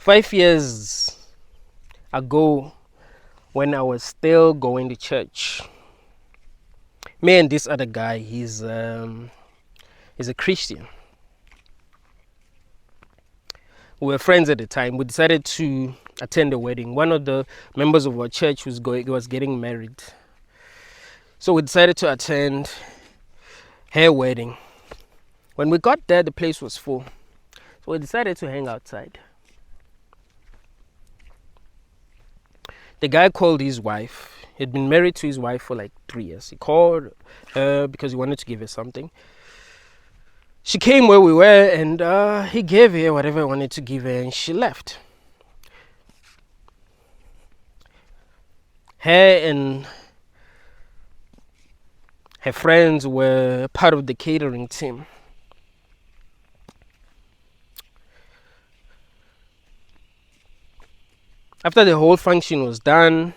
5 years ago, when I was still going to church, me and this other guy, he's a Christian. We were friends at the time. We decided to attend a wedding. One of the members of our church was getting married, so we decided to attend her wedding. When we got there, the place was full, so we decided to hang outside. The guy called his wife. He'd been married to his wife for like 3 years. He called her because he wanted to give her something. She came where we were, and he gave her whatever he wanted to give her, and she left. Her and her friends were part of the catering team. After the whole function was done,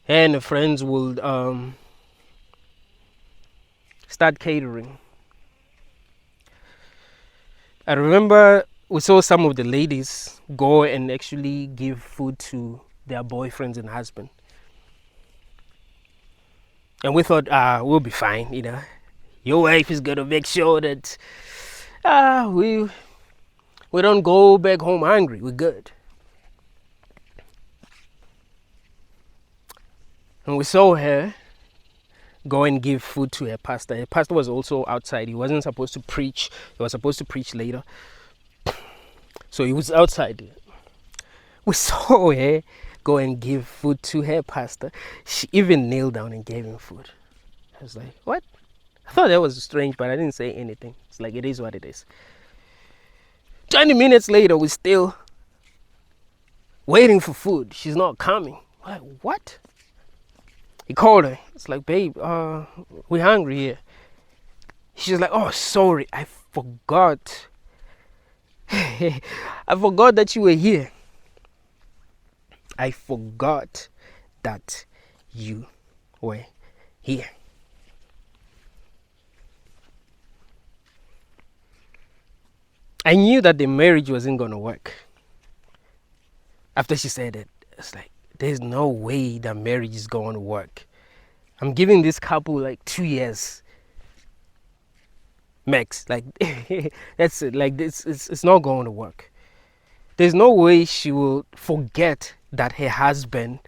her and her friends would start catering. I remember we saw some of the ladies go and actually give food to their boyfriends and husbands. And we thought, we'll be fine, you know. Your wife is gonna make sure that we don't go back home hungry. We're good. And we saw her go and give food to her pastor. Her pastor was also outside. He wasn't supposed to preach. He was supposed to preach later. So he was outside. We saw her go and give food to her pastor. She even knelt down and gave him food. I was like, what? I thought that was strange, but I didn't say anything. It's like, it is what it is. 20 minutes later, we're still waiting for food. She's not coming. We're like, what? He called her. It's like, babe, we're hungry here. She's like, oh, sorry, I forgot. I forgot that you were here. I forgot that you were here. I knew that the marriage wasn't going to work. After she said it, it's like, there's no way that marriage is going to work. I'm giving this couple like 2 years max. Like, that's it. Like, this, it's not going to work. There's no way she will forget that her husband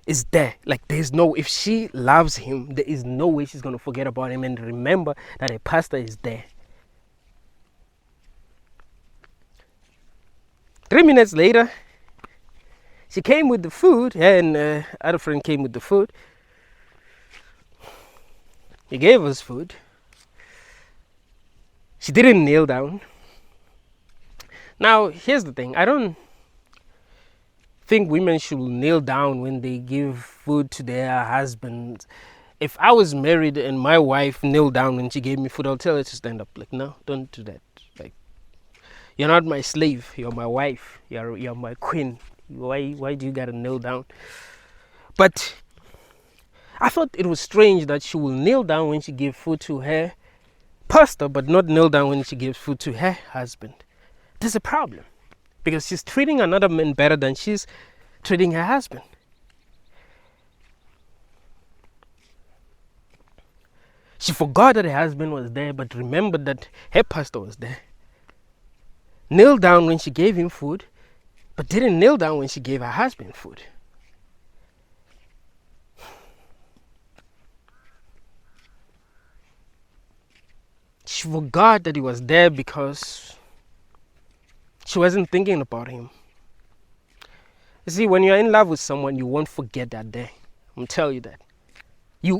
is there. Like, there's no, if she loves him, there is no way she's going to forget about him and remember that her pastor is there. 3 minutes later, she came with the food, and other friend came with the food. He gave us food. She didn't kneel down. Now, here's the thing. I don't think women should kneel down when they give food to their husbands. If I was married and my wife kneeled down when she gave me food, I'll tell her to stand up. Like, no, don't do that. Like, you're not my slave. You're my wife. You're my queen. Why do you gotta kneel down? But I thought it was strange that she will kneel down when she gives food to her pastor, but not kneel down when she gives food to her husband. There's a problem, because she's treating another man better than she's treating her husband. She forgot that her husband was there, but remembered that her pastor was there. Kneel down when she gave him food, but didn't kneel down when she gave her husband food. She forgot that he was there because she wasn't thinking about him. You see, when you're in love with someone, you won't forget that day. I'm telling you that.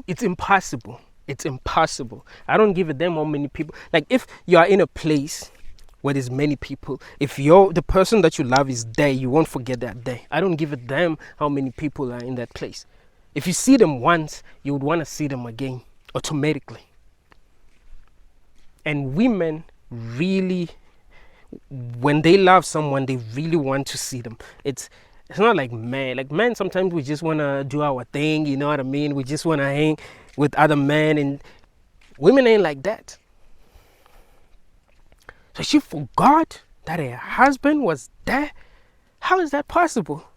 It's impossible. It's impossible. I don't give a damn how many people. Like, if you are in a place where there's many people, if the person that you love is there, you won't forget that day. I don't give a damn how many people are in that place. If you see them once, you would want to see them again automatically. And women really, when they love someone, they really want to see them. It's not like men. Like, men, sometimes we just want to do our thing, you know what I mean? We just want to hang with other men, and women ain't like that. So she forgot that her husband was there? How is that possible?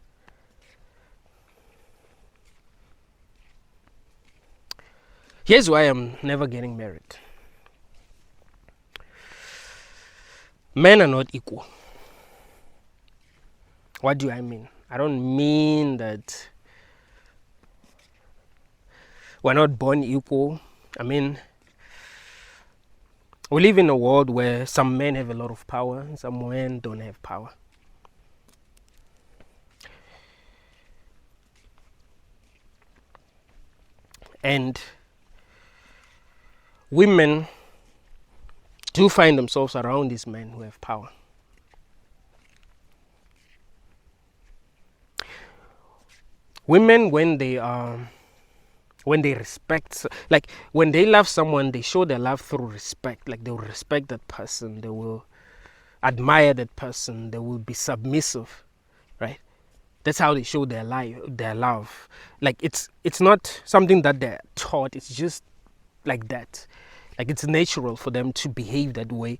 Here's why I'm never getting married. Men are not equal. What do I mean? I don't mean that we're not born equal. I mean, we live in a world where some men have a lot of power and some men don't have power. And women do find themselves around these men who have power. Women, when they respect, like when they love someone, they show their love through respect. Like they will respect that person, they will admire that person, they will be submissive, right? That's how they show their love. Like it's not something that they're taught, it's just like that. Like it's natural for them to behave that way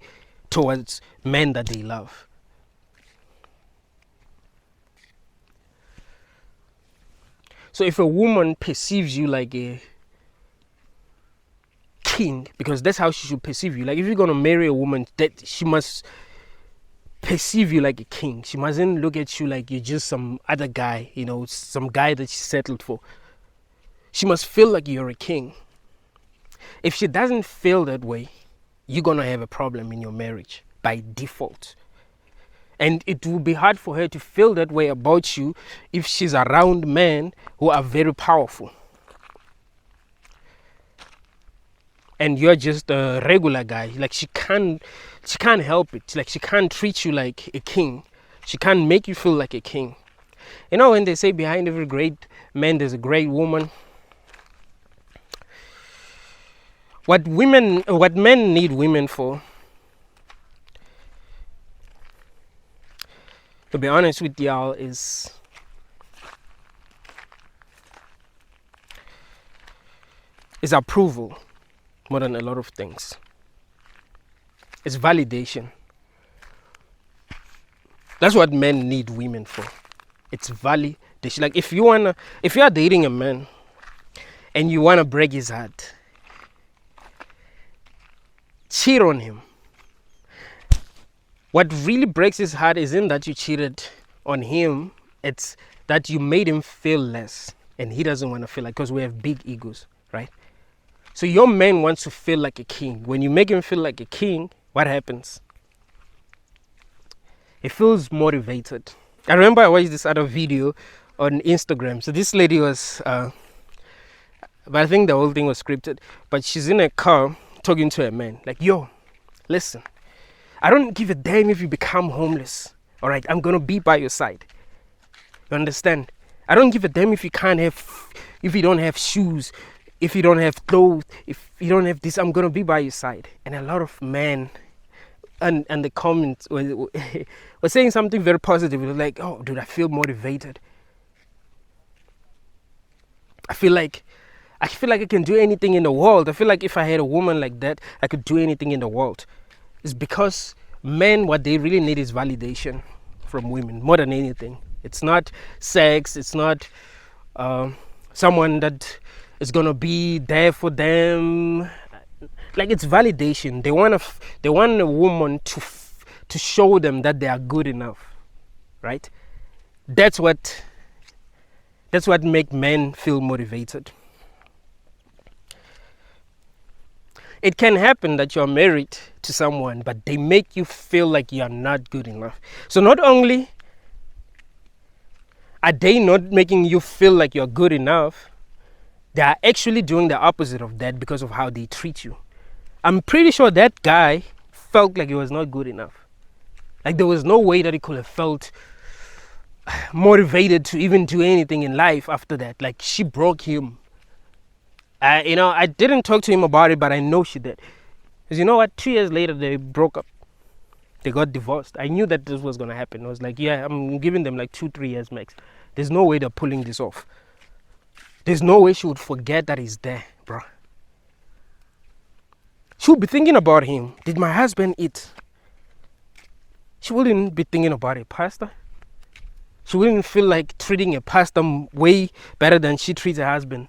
towards men that they love. So if a woman perceives you like a king, because that's how she should perceive you. Like if you're gonna marry a woman, that she must perceive you like a king. She mustn't look at you like you're just some other guy, some guy that she settled for. She must feel like you're a king. If she doesn't feel that way, you're gonna have a problem in your marriage by default. And it will be hard for her to feel that way about you if she's around men who are very powerful. And you're just a regular guy. Like she can't help it. Like she can't treat you like a king. She can't make you feel like a king. When they say behind every great man there's a great woman. What men need women for, to be honest with y'all, is approval more than a lot of things. It's validation. That's what men need women for. It's validation. Like if you are dating a man and you wanna break his heart, cheat on him. What really breaks his heart isn't that you cheated on him, it's that you made him feel less, and he doesn't want to feel like, because we have big egos, right? So your man wants to feel like a king. When you make him feel like a king, what happens? He feels motivated. I remember I watched this other video on Instagram. So this lady was, but I think the whole thing was scripted, but she's in a car talking to a man, like, yo, listen, I don't give a damn if you become homeless. All right, I'm gonna be by your side. You understand? I don't give a damn if you don't have shoes, if you don't have clothes, if you don't have this. I'm gonna be by your side. And a lot of men, and the comments were saying something very positive. It was like, oh, dude, I feel motivated. I feel like I can do anything in the world. I feel like if I had a woman like that, I could do anything in the world. It's because men, what they really need is validation from women more than anything. It's not sex. It's not someone that is gonna be there for them. Like it's validation. They want a woman to show them that they are good enough, right? That's what make men feel motivated. It can happen that you're married to someone, but they make you feel like you're not good enough. So not only are they not making you feel like you're good enough, they are actually doing the opposite of that because of how they treat you. I'm pretty sure that guy felt like he was not good enough. Like there was no way that he could have felt motivated to even do anything in life after that. Like she broke him. I didn't talk to him about it, but I know she did. Because you know what? 2 years later, they broke up. They got divorced. I knew that this was going to happen. I was like, yeah, I'm giving them like 2-3 years max. There's no way they're pulling this off. There's no way she would forget that he's there, bro. She would be thinking about him. Did my husband eat? she wouldn't be thinking about a pastor. She wouldn't feel like treating a pastor way better than she treats her husband.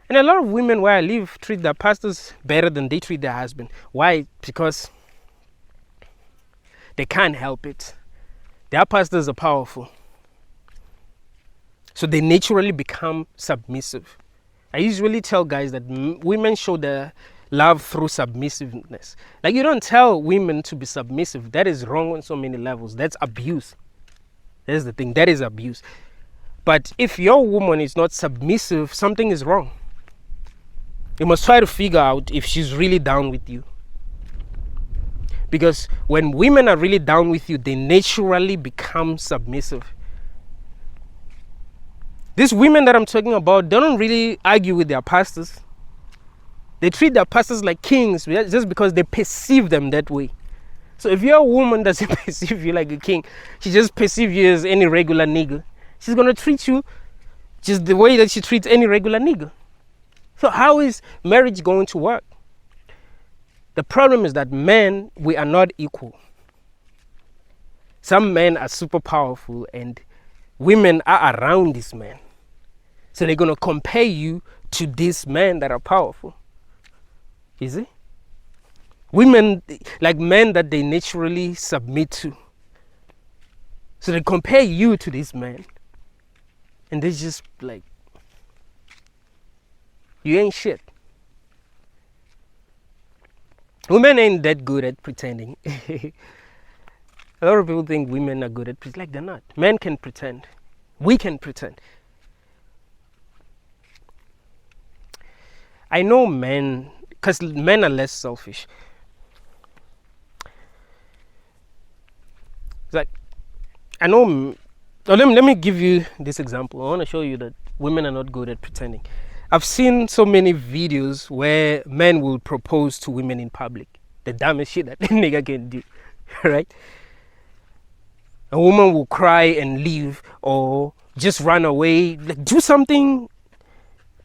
And a lot of women where I live treat their pastors better than they treat their husband. Why? Because they can't help it. Their pastors are powerful. So they naturally become submissive. I usually tell guys that women show their love through submissiveness. Like, you don't tell women to be submissive. That is wrong on so many levels. That's abuse. That's the thing. That is abuse. But if your woman is not submissive, something is wrong. You must try to figure out if she's really down with you. Because when women are really down with you, they naturally become submissive. These women that I'm talking about, they don't really argue with their pastors. They treat their pastors like kings just because they perceive them that way. So if your woman doesn't perceive you like a king, she just perceives you as any regular nigga, she's going to treat you just the way that she treats any regular nigga. So how is marriage going to work? The problem is that men, we are not equal. Some men are super powerful and women are around these men. So they're going to compare you to these men that are powerful. You see? Women, like men that they naturally submit to. So they compare you to this man. And they just like, you ain't shit. Women ain't that good at pretending. A lot of people think women are good at pretending. Like, they're not. Men can pretend. We can pretend. I know men, because men are less selfish. Like, I know, let me give you this example. I want to show you that women are not good at pretending. I've seen so many videos where men will propose to women in public. The dumbest shit that a nigga can do, right? A woman will cry and leave or just run away, like do something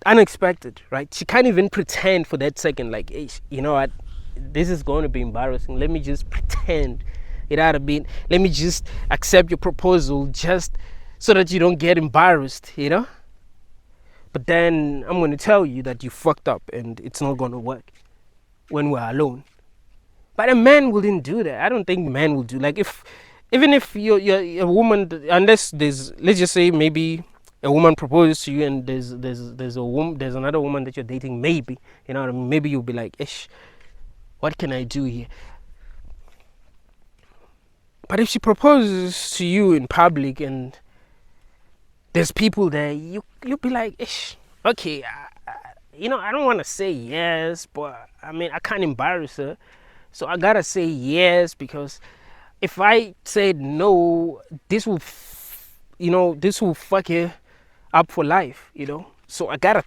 unexpected, right? She can't even pretend for that second, like, hey, you know what, this is going to be embarrassing. Let me just pretend it out of being, let me just accept your proposal just so that you don't get embarrassed, you know? But then I'm going to tell you that you fucked up and it's not going to work when we're alone. But a man wouldn't do that. I don't think men will do, like, even if you're a woman, unless there's, let's just say maybe a woman proposes to you and there's another woman that you're dating, maybe, you know what I mean? Maybe you'll be like, ish, what can I do here? But if she proposes to you in public and there's people there, you'll be like, ish, okay, you know, I don't want to say yes, but I mean, I can't embarrass her. So I gotta say yes, because if I said no, this will fuck you up for life, you know? So I gotta,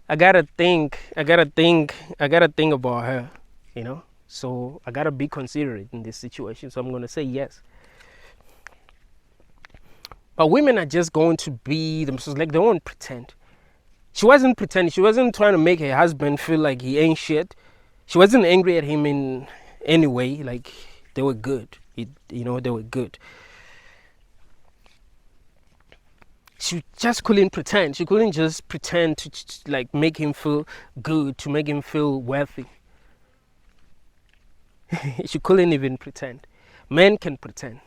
I gotta think about her, you know? So I gotta be considerate in this situation. So I'm gonna say yes. But women are just going to be themselves, like, they won't pretend. She wasn't pretending. She wasn't trying to make her husband feel like he ain't shit. She wasn't angry at him in any way. Like, they were good. They were good. She just couldn't pretend. She couldn't just pretend to like make him feel good, to make him feel worthy. She couldn't even pretend. Men can pretend.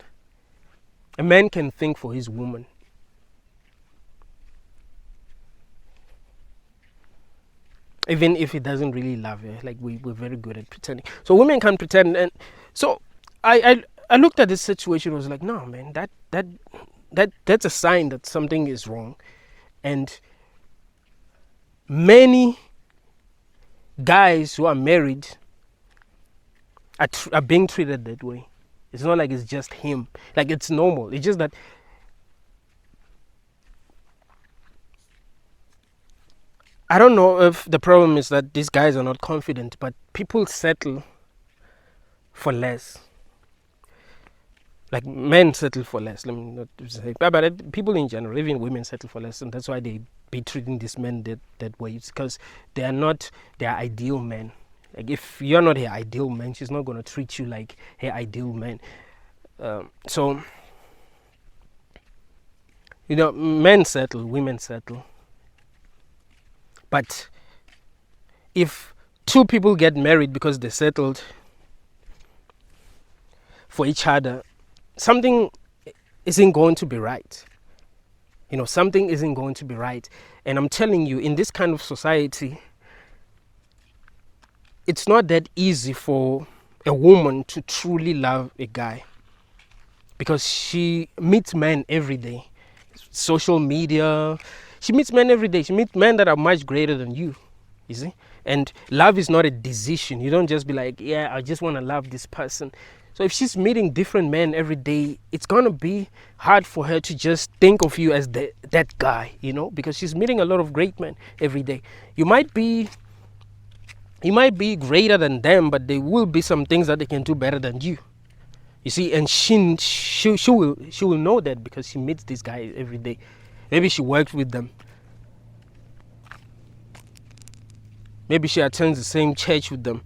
A man can think for his woman. Even if he doesn't really love her, like, we're very good at pretending. So women can pretend, and so I looked at this situation. I was like, no, man, that's a sign that something is wrong, and many guys who are married are being treated that way. It's not like it's just him. Like, it's normal. It's just that I don't know if the problem is that these guys are not confident, but people settle for less. Like, men settle for less. Let me not say, but people in general, even women, settle for less, and that's why they be treating these men that way. It's because they are not their ideal men. Like if you're not her ideal man, she's not gonna treat you like her ideal man. So men settle, women settle. But if two people get married because they settled for each other, something isn't going to be right. Something isn't going to be right. And I'm telling you, in this kind of society, it's not that easy for a woman to truly love a guy, because she meets men every day. Social media, she meets men every day. She meets men that are much greater than you see. And love is not a decision. You don't just be like, yeah, I just want to love this person. So if she's meeting different men every day, it's going to be hard for her to just think of you as that guy, because she's meeting a lot of great men every day. You might be greater than them, but there will be some things that they can do better than you. You see, and she will know that because she meets these guys every day. Maybe she works with them. Maybe she attends the same church with them,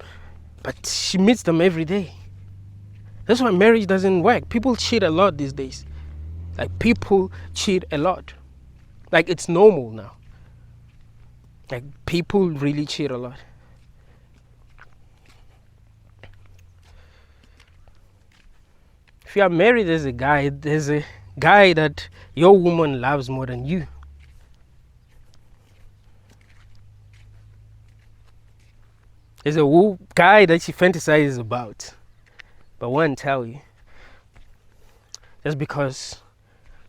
but she meets them every day. That's why marriage doesn't work. People cheat a lot these days. Like, people cheat a lot. Like, it's normal now. Like, people really cheat a lot. If you are married, there's a guy that your woman loves more than you. There's a guy that she fantasizes about, but won't tell you. Just because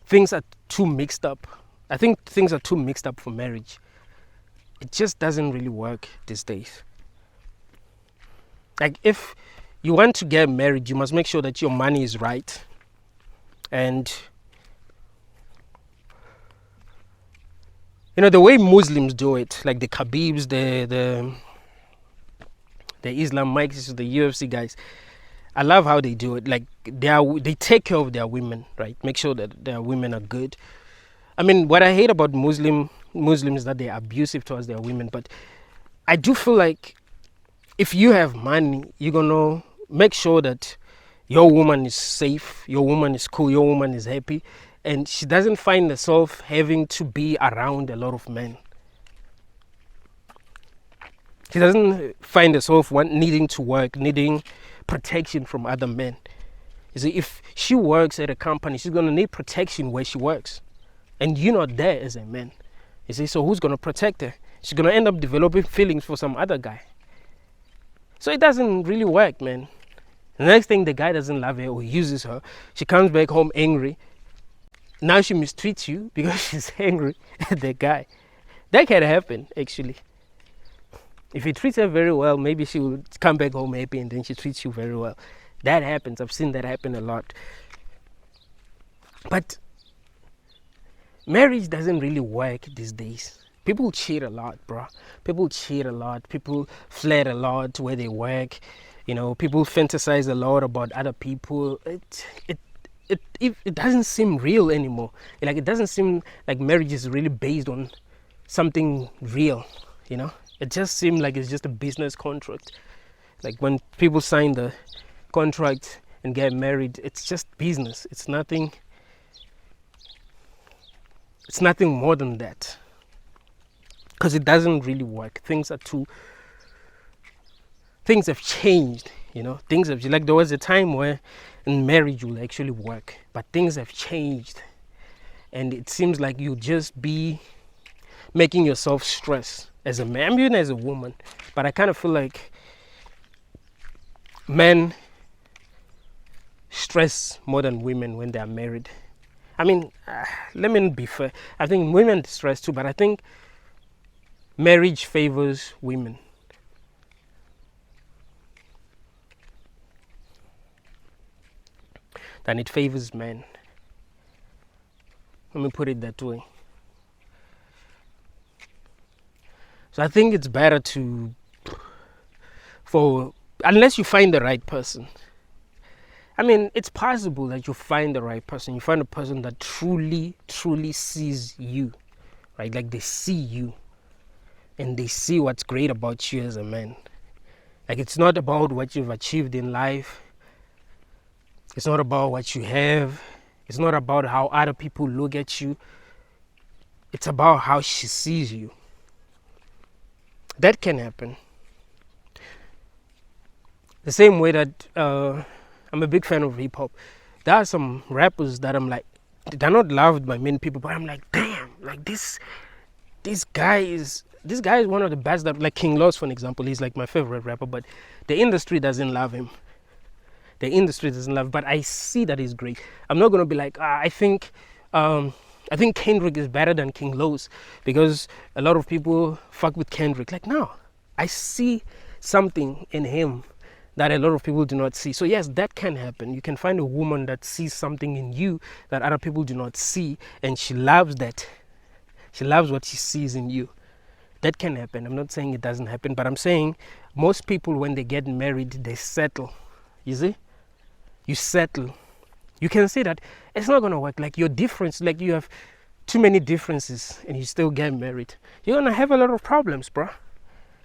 things are too mixed up. I think things are too mixed up for marriage. It just doesn't really work these days. Like, if you want to get married, you must make sure that your money is right. And the way Muslims do it, like the Khabibs, the Islam Mikes, the UFC guys, I love how they do it. Like, they take care of their women, right? Make sure that their women are good. I mean, what I hate about Muslims is that they're abusive towards their women. But I do feel like if you have money, you're gonna make sure that your woman is safe, your woman is cool, your woman is happy, and she doesn't find herself having to be around a lot of men. She doesn't find herself needing to work, needing protection from other men. You see, if she works at a company, she's going to need protection where she works. And you're not there as a man. You see, so who's going to protect her? She's going to end up developing feelings for some other guy. So it doesn't really work, man. The next thing, the guy doesn't love her or uses her. She comes back home angry. Now she mistreats you because she's angry at the guy. That can happen, actually. If you treat her very well, maybe she will come back home happy and then she treats you very well. That happens. I've seen that happen a lot. But marriage doesn't really work these days. People cheat a lot, bro. People cheat a lot. People flirt a lot where they work. People fantasize a lot about other people. It doesn't seem real anymore. Like, it doesn't seem like marriage is really based on something real, It just seems like it's just a business contract. Like, when people sign the contract and get married, it's just business. It's nothing more than that. Because it doesn't really work. Things have changed, Things have, like, there was a time where in marriage will actually work, but things have changed. And it seems like you'll just be making yourself stress as a man, even as a woman. But I kind of feel like men stress more than women when they are married. I mean, let me be fair. I think women stress too, but I think marriage favors women. Than it favors men. Let me put it that way. So I think it's better unless you find the right person. I mean, it's possible that you find the right person. You find a person that truly, truly sees you, right? Like, they see you and they see what's great about you as a man. Like, it's not about what you've achieved in life. It's not about what you have. It's not about how other people look at you. It's about how she sees you. That can happen. The same way that I'm a big fan of hip hop. There are some rappers that I'm like, they're not loved by many people, but I'm like, damn, like this guy is one of the best. That, like King Los, for an example, he's like my favorite rapper, but the industry doesn't love him. The industry doesn't love, but I see that he's great. I'm not gonna be like, I think Kendrick is better than King Los because a lot of people fuck with Kendrick. Like, no, I see something in him that a lot of people do not see. So yes, that can happen. You can find a woman that sees something in you that other people do not see, and she loves that. She loves what she sees in you. That can happen. I'm not saying it doesn't happen, but I'm saying most people, when they get married, they settle. You see? You settle. You can see that it's not going to work. Like, your difference, like you have too many differences and you still get married. You're going to have a lot of problems, bro.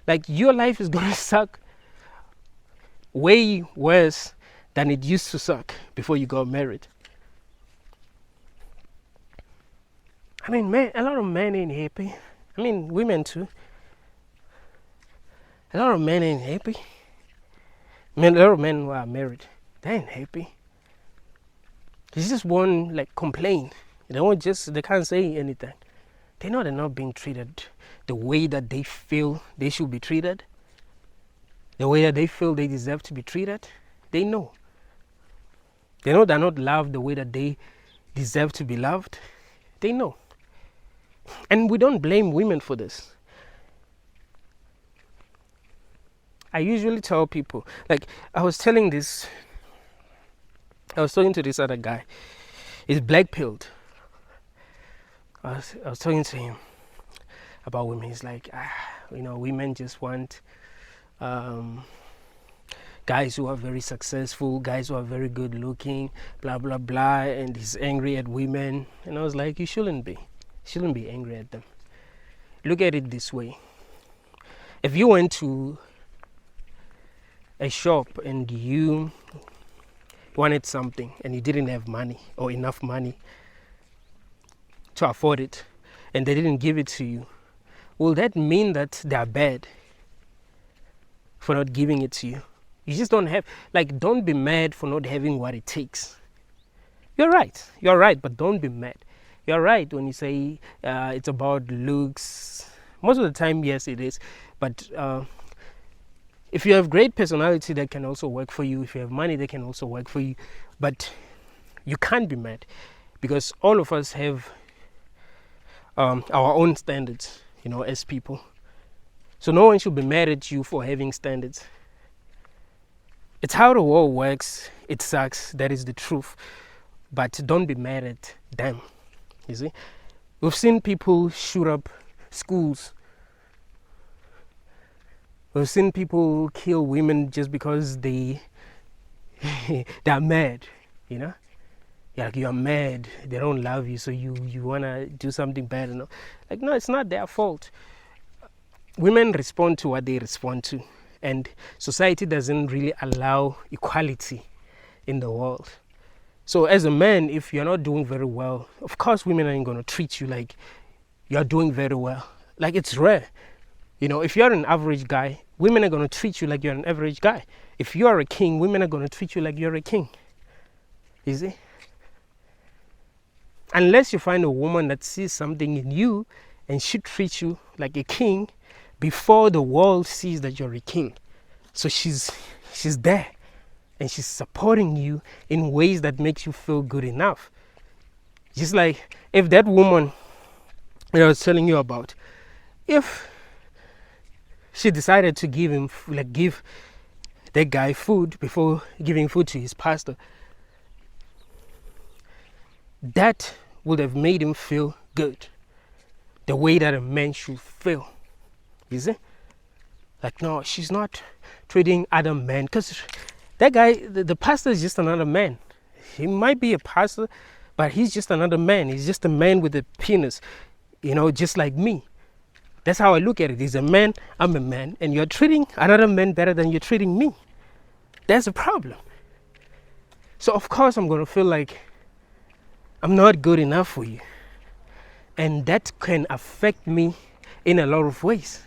Like, your life is going to suck way worse than it used to suck before you got married. I mean, man, a lot of men ain't happy. I mean, women too. A lot of men ain't happy. I mean, a lot of men who are married, they ain't happy. They just won't like complain. They can't say anything. They know they're not being treated the way that they feel they should be treated. The way that they feel they deserve to be treated. They know. They know they're not loved the way that they deserve to be loved. They know. And we don't blame women for this. I usually tell people, like, I was talking to this other guy. He's black pilled. I was talking to him about women. He's like, women just want guys who are very successful, guys who are very good looking, blah blah blah, and he's angry at women. And I was like, you shouldn't be angry at them. Look at it this way. If you went to a shop and you wanted something and you didn't have money or enough money to afford it, and they didn't give it to you, will that mean that they're bad for not giving it to you? You just don't have, like, don't be mad for not having what it takes. You're right, but don't be mad. You're right when you say it's about looks. Most of the time, yes, it is. But if you have great personality, that can also work for you. If you have money, that can also work for you. But you can't be mad, because all of us have our own standards, as people. So no one should be mad at you for having standards. It's how the world works. It sucks. That is the truth. But don't be mad at them. You see, we've seen people shoot up schools. We've seen people kill women just because they're mad. You're mad. They don't love you, so you wanna do something bad. Like, no, it's not their fault. Women respond to what they respond to, and society doesn't really allow equality in the world. So as a man, if you're not doing very well, of course women aren't going to treat you like you're doing very well. Like, it's rare. If you're an average guy, women are going to treat you like you're an average guy. If you are a king, women are going to treat you like you're a king. You see? Unless you find a woman that sees something in you and she treats you like a king before the world sees that you're a king. So she's there. And she's supporting you in ways that makes you feel good enough. Just like if that woman that I was telling you about, if she decided to give that guy food before giving food to his pastor, that would have made him feel good. The way that a man should feel. You see? Like, no, she's not treating other men, because that guy, the pastor, is just another man. He might be a pastor, but he's just another man. He's just a man with a penis, just like me. That's how I look at it. He's a man, I'm a man, and you're treating another man better than you're treating me. That's a problem. So of course I'm gonna feel like I'm not good enough for you. And that can affect me in a lot of ways.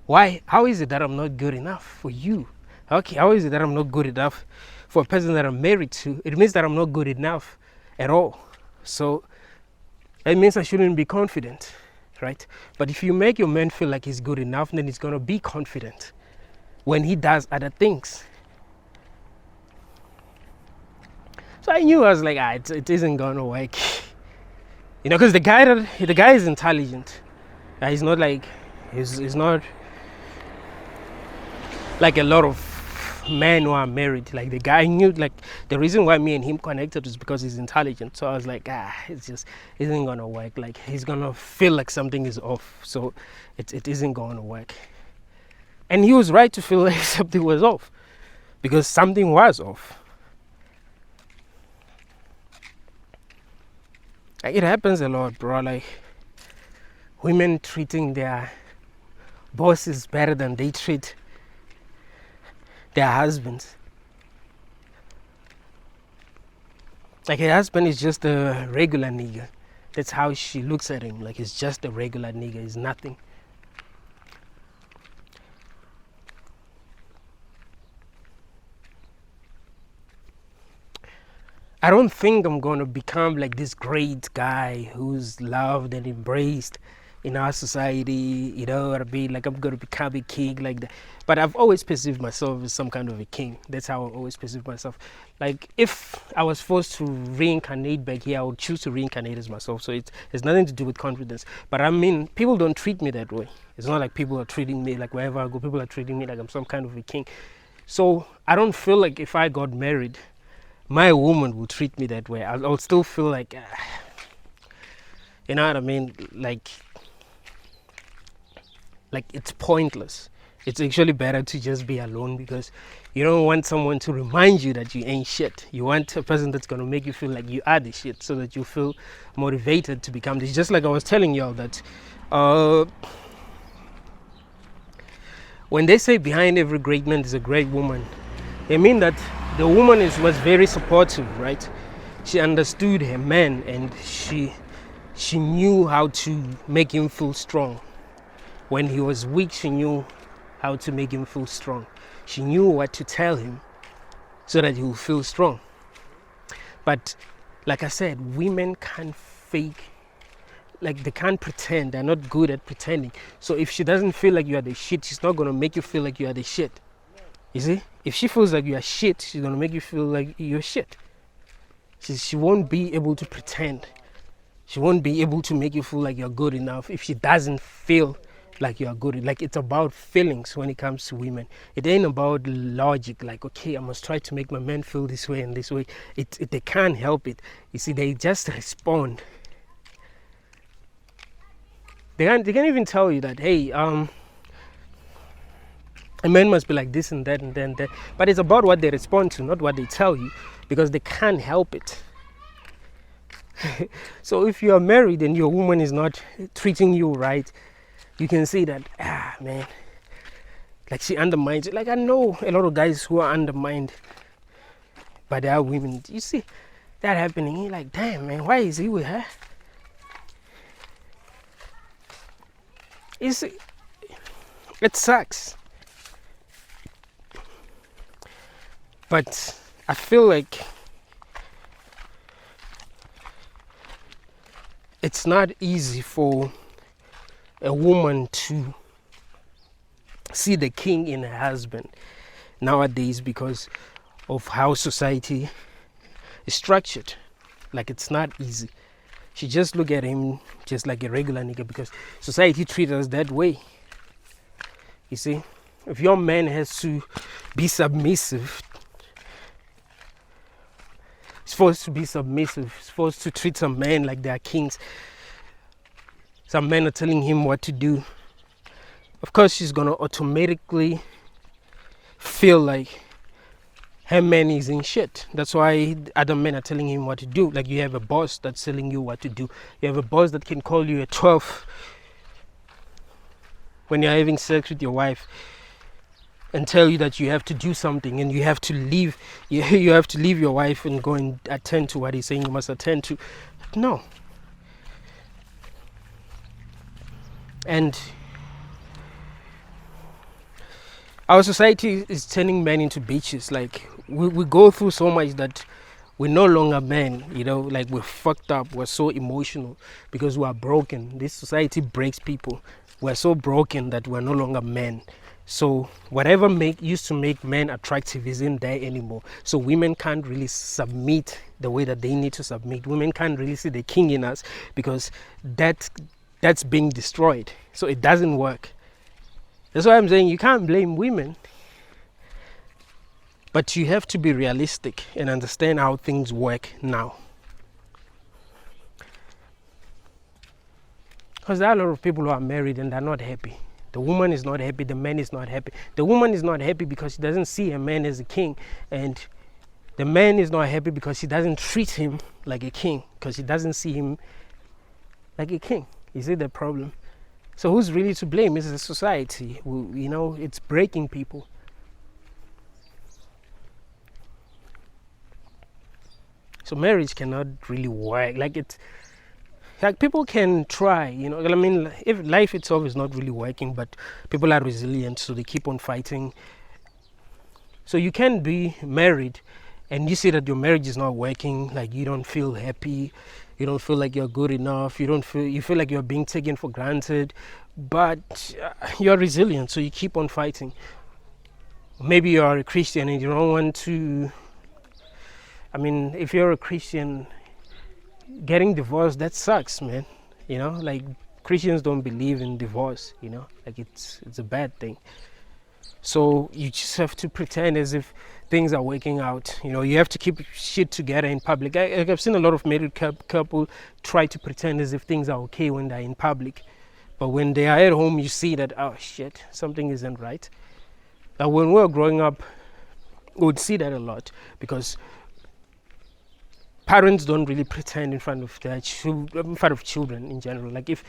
Why? How is it that I'm not good enough for you? Okay, how is it that I'm not good enough for a person that I'm married to? It means that I'm not good enough at all. So it means I shouldn't be confident, right? But if you make your man feel like he's good enough, then he's gonna be confident when he does other things. So I knew, I was like, it isn't gonna work, you know, because the guy is intelligent. He's not like he's not like a lot of men who are married. Like the guy, knew, like the reason why me and him connected was because he's intelligent. So I was like, it's just isn't gonna work. Like he's gonna feel like something is off. So it isn't gonna work. And he was right to feel like something was off, because something was off. Like, it happens a lot, bro. Like women treating their bosses better than they treat their husbands. Like her husband is just a regular nigga. That's how she looks at him. Like he's just a regular nigga. He's nothing. I don't think I'm gonna become like this great guy who's loved and embraced in our society, you know what I mean? Like I'm gonna become a king like that. But I've always perceived myself as some kind of a king. That's how I always perceived myself. Like if I was forced to reincarnate back here, I would choose to reincarnate as myself. So it's nothing to do with confidence. But I mean, people don't treat me that way. It's not like people are treating me like wherever I go, people are treating me like I'm some kind of a king. So I don't feel like if I got married, my woman will treat me that way. I'll still feel like, you know what I mean? Like it's pointless. It's actually better to just be alone, because you don't want someone to remind you that you ain't shit. You want a person that's going to make you feel like you are the shit, so that you feel motivated to become this. Just like I was telling y'all that when they say behind every great man is a great woman, they mean that the woman was very supportive, right? She understood her man, and she knew how to make him feel strong. When he was weak, she knew how to make him feel strong. She knew what to tell him so that he will feel strong. But like I said, women can't fake, like they can't pretend. They're not good at pretending. So if she doesn't feel like you are the shit, she's not going to make you feel like you are the shit. You see? If she feels like you are shit, she's going to make you feel like you're shit. She won't be able to pretend. She won't be able to make you feel like you're good enough if she doesn't feel like you're good. Like it's about feelings when it comes to women. It ain't about logic, like, okay, I must try to make my man feel this way and this way. They can't help it. You see, they just respond. They can't even tell you that, hey, a man must be like this and that and then that. But it's about what they respond to, not what they tell you, because they can't help it. So if you are married and your woman is not treating you right, you can see that, man, like she undermines it. Like I know a lot of guys who are undermined by their women. You see that happening, you're like, damn, man, why is he with her? You see, it sucks. But I feel like it's not easy for a woman to see the king in her husband nowadays, because of how society is structured. Like it's not easy. She just look at him just like a regular nigga, because society treats us that way. You see, if your man has to be submissive, he's forced to be submissive, he's forced to treat some men like they are kings. Some men are telling him what to do. Of course, she's gonna automatically feel like her man is in shit. That's why other men are telling him what to do. Like you have a boss that's telling you what to do. You have a boss that can call you at 12 when you're having sex with your wife and tell you that you have to do something and you have to leave, you have to leave your wife and go and attend to what he's saying you must attend to. No. And our society is turning men into bitches. Like we go through so much that we're no longer men, you know, like we're fucked up, we're so emotional because we are broken. This society breaks people. We're so broken that we're no longer men. So whatever used to make men attractive isn't there anymore. So women can't really submit the way that they need to submit. Women can't really see the king in us because that's being destroyed. So it doesn't work. That's why I'm saying you can't blame women. But you have to be realistic and understand how things work now. Because there are a lot of people who are married and they're not happy. The woman is not happy, the man is not happy. The woman is not happy because she doesn't see a man as a king. And the man is not happy because she doesn't treat him like a king. Because she doesn't see him like a king. You see the problem? So who's really to blame? It's the society. You know, it's breaking people. So marriage cannot really work. Like people can try, you know. I mean, if life itself is not really working, but people are resilient, so they keep on fighting. So you can be married, and you see that your marriage is not working. Like you don't feel happy, you don't feel like you're good enough. You feel like you're being taken for granted, but you're resilient, so you keep on fighting. Maybe you are a Christian and you don't want to. I mean, if you're a Christian, getting divorced, that sucks, man. You know, like Christians don't believe in divorce, you know, like it's a bad thing. So you just have to pretend as if things are working out. You know, you have to keep shit together in public. I've seen a lot of married couple try to pretend as if things are okay when they're in public. But when they are at home, you see that, oh shit, something isn't right. Now, when we were growing up, we would see that a lot because parents don't really pretend in front of their in front of children in general. Like if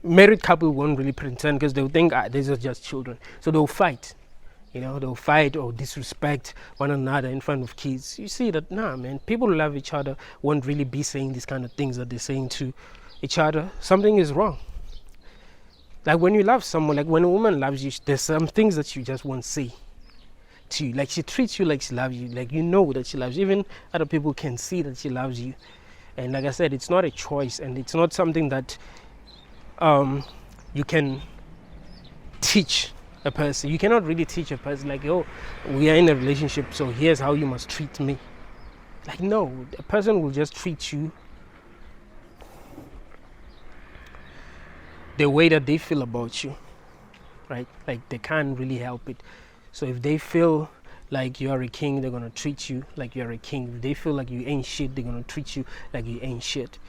married couple won't really pretend because they'll think these are just children, so they'll fight. You know, they'll fight or disrespect one another in front of kids. You see that, nah, man, people who love each other won't really be saying these kind of things that they're saying to each other. Something is wrong. Like when you love someone, like when a woman loves you, there's some things that you just won't say to you. Like she treats you like she loves you, like you know that she loves you. Even other people can see that she loves you. And like I said, it's not a choice, and it's not something that you can teach a person. You cannot really teach a person like, oh, we are in a relationship, so here's how you must treat me. Like, no, a person will just treat you the way that they feel about you, right? Like they can't really help it. So if they feel like you are a king, they're gonna treat you like you're a king. If they feel like you ain't shit, they're gonna treat you like you ain't shit.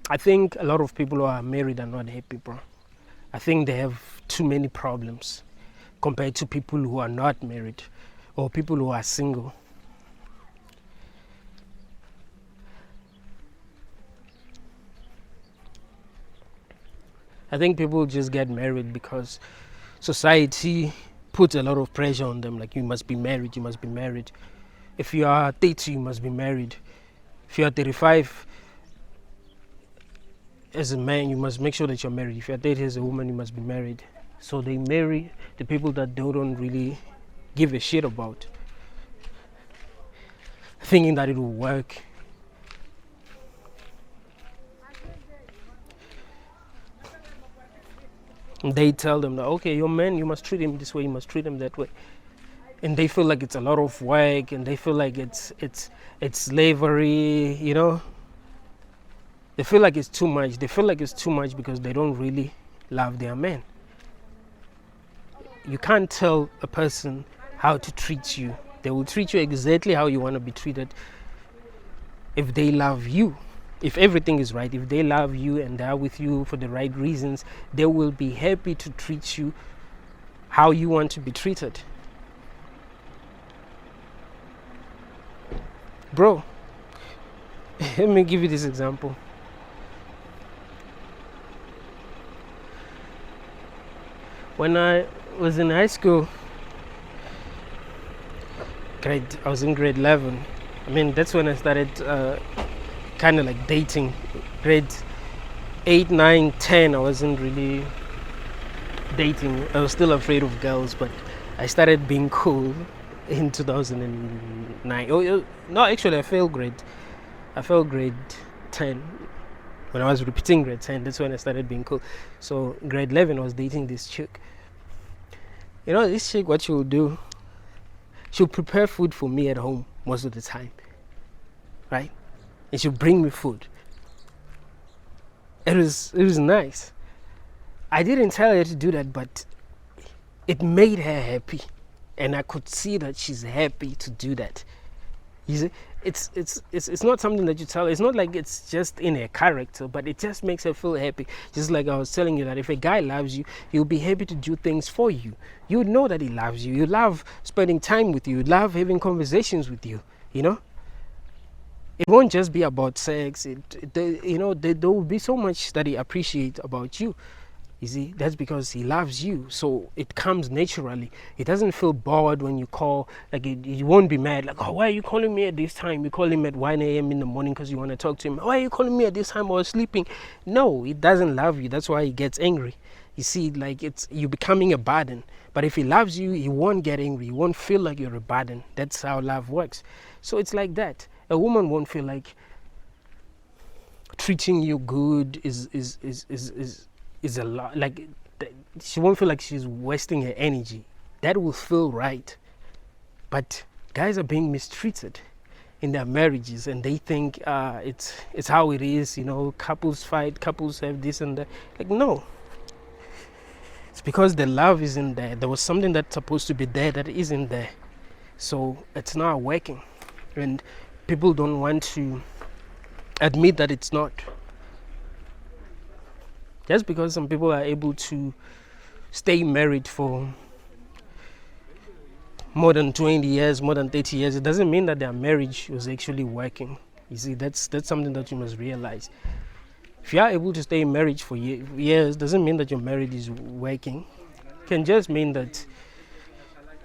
I think a lot of people who are married are not happy, bro. I think they have too many problems compared to people who are not married or people who are single. I think people just get married because society puts a lot of pressure on them. Like, you must be married, you must be married. If you are 30, you must be married. If you are 35, as a man, you must make sure that you're married. If you're 30 as a woman, you must be married. So they marry the people that they don't really give a shit about, thinking that it will work. They tell them that, okay, your man, you must treat him this way, you must treat him that way. And they feel like it's a lot of work, and they feel like it's slavery, you know. They feel like it's too much. They feel like it's too much because they don't really love their man. You can't tell a person how to treat you. They will treat you exactly how you want to be treated if they love you. If everything is right, if they love you and they are with you for the right reasons, they will be happy to treat you how you want to be treated. Bro, Let me give you this example. When I was in high school, I was in grade 11. I mean, that's when I started kind of like dating. Grade 8, 9, 10, I wasn't really dating. I was still afraid of girls, but I started being cool in 2009. No, actually, I failed grade 10. When I was repeating grade 10, that's when I started being cool. So grade 11, I was dating this chick. You know, this chick, what she will do, she'll prepare food for me at home most of the time, right? And she'll bring me food. It was nice. I didn't tell her to do that, but it made her happy, and I could see that she's happy to do that. You see, it's not something that you tell her. It's not like it's just in her character, but it just makes her feel happy. Just like I was telling you, that if a guy loves you, he'll be happy to do things for you. You would know that he loves you. You love spending time with you. You love having conversations with you. You know, it won't just be about sex. There will be so much that he appreciates about you. You see, that's because he loves you, so it comes naturally. He doesn't feel bored when you call. Like, you won't be mad, like, oh, why are you calling me at this time? You call him at 1 a.m. in the morning because you want to talk to him. Why are you calling me at this time? I was sleeping. No, he doesn't love you. That's why he gets angry. You see, like, you're becoming a burden. But if he loves you, he won't get angry. He won't feel like you're a burden. That's how love works. So it's like that. A woman won't feel like treating you good is a lot. Like, she won't feel like she's wasting her energy. That will feel right. But guys are being mistreated in their marriages, and they think it's how it is. You know, couples fight, couples have this and that. Like, no, it's because the love isn't there. There was something that's supposed to be there that isn't there, so it's not working, and people don't want to admit that it's not. Just because some people are able to stay married for more than 20 years, more than 30 years, it doesn't mean that their marriage was actually working. You see, that's something that you must realize. If you are able to stay in marriage for years, doesn't mean that your marriage is working. It can just mean that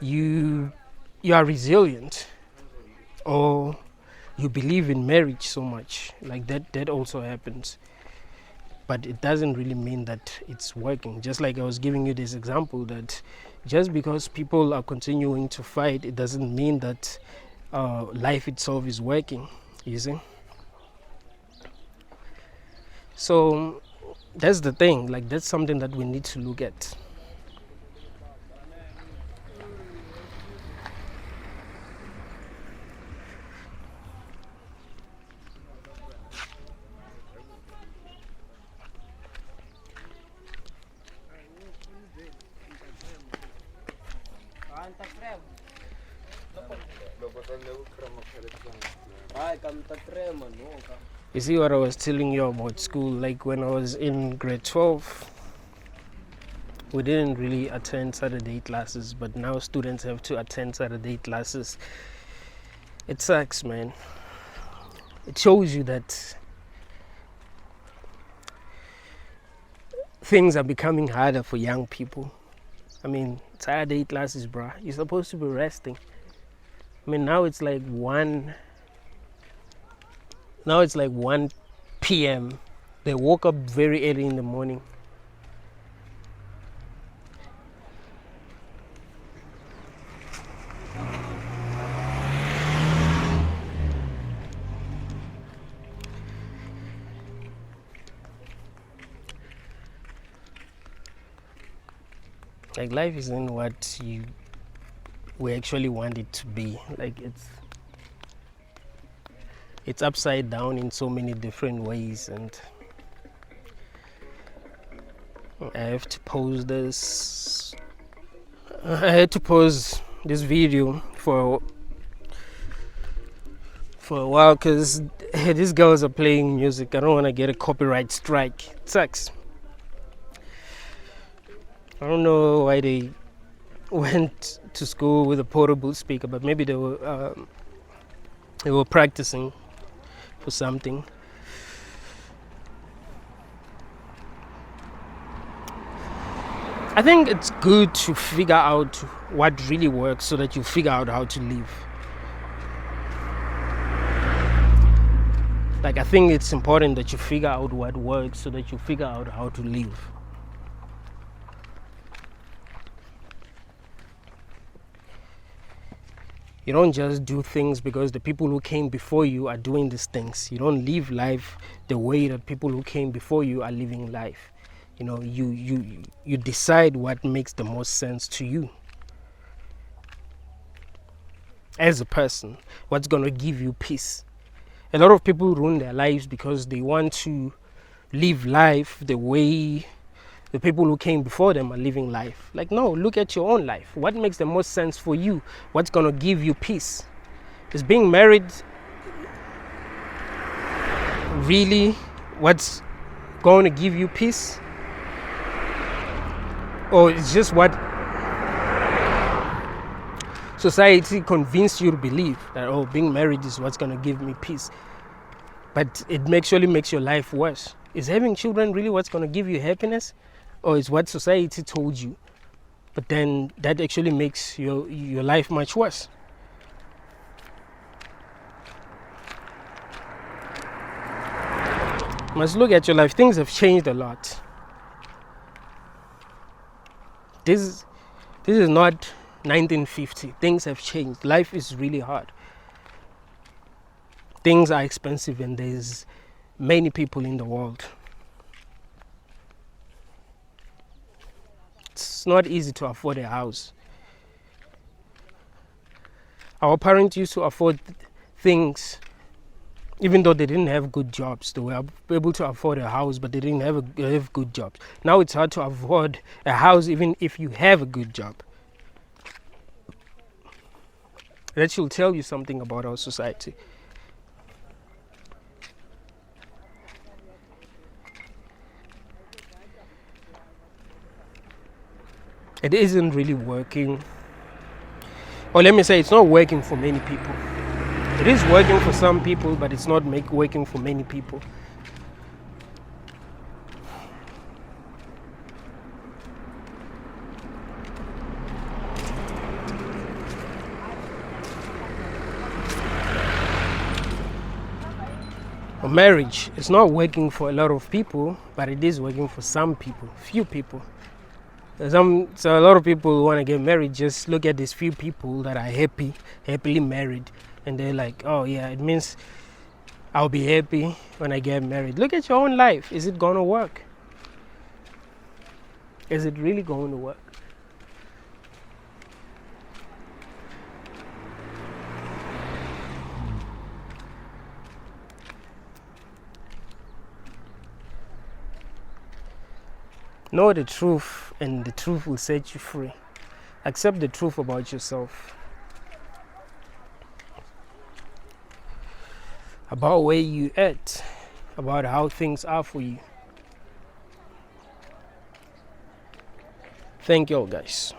you are resilient, or you believe in marriage so much. Like that also happens. But it doesn't really mean that it's working. Just like I was giving you this example, that just because people are continuing to fight, it doesn't mean that life itself is working, you see. So that's the thing, like, that's something that we need to look at. You see what I was telling you about school, like when I was in grade 12, we didn't really attend Saturday classes, but now students have to attend Saturday classes. It sucks, man. It shows you that things are becoming harder for young people. I mean, Saturday classes, bruh, you're supposed to be resting. I mean, now it's like 1 p.m. They woke up very early in the morning. Like, life isn't what we actually want it to be. Like, it's upside down in so many different ways, and I have to pause this. I had to pause this video for a while because these girls are playing music. I don't want to get a copyright strike. It sucks. I don't know why they went to school with a portable speaker, but maybe they were practicing for something. I think it's good to figure out what really works so that you figure out how to live. Like, I think it's important that you figure out what works so that you figure out how to live. You don't just do things because the people who came before you are doing these things. You don't live life the way that people who came before you are living life. You know, you decide what makes the most sense to you as a person, what's going to give you peace. A lot of people ruin their lives because they want to live life the way the people who came before them are living life. Like, no, look at your own life. What makes the most sense for you? What's going to give you peace? Is being married really what's going to give you peace? Or it's just what society convinced you to believe, that, oh, being married is what's going to give me peace? But it actually makes your life worse. Is having children really what's going to give you happiness? Or is what society told you? But then that actually makes your life much worse. You must look at your life. Things have changed a lot. This is not 1950. Things have changed. Life is really hard. Things are expensive and there's many people in the world. It's not easy to afford a house. Our parents used to afford things even though they didn't have good jobs. They were able to afford a house, but they didn't have good jobs. Now it's hard to afford a house even if you have a good job. That should tell you something about our society. It isn't really working. Or let me say, it's not working for many people. It is working for some people, but it's not working for many people. A marriage is not working for a lot of people, but it is working for some people, few people. So a lot of people who want to get married just look at these few people that are happily married, and they're like, oh yeah, it means I'll be happy when I get married. Look at your own life. Is it going to work? Is it really going to work? Know the truth, and the truth will set you free. Accept the truth about yourself, about where you at, about how things are for you. Thank you all, guys.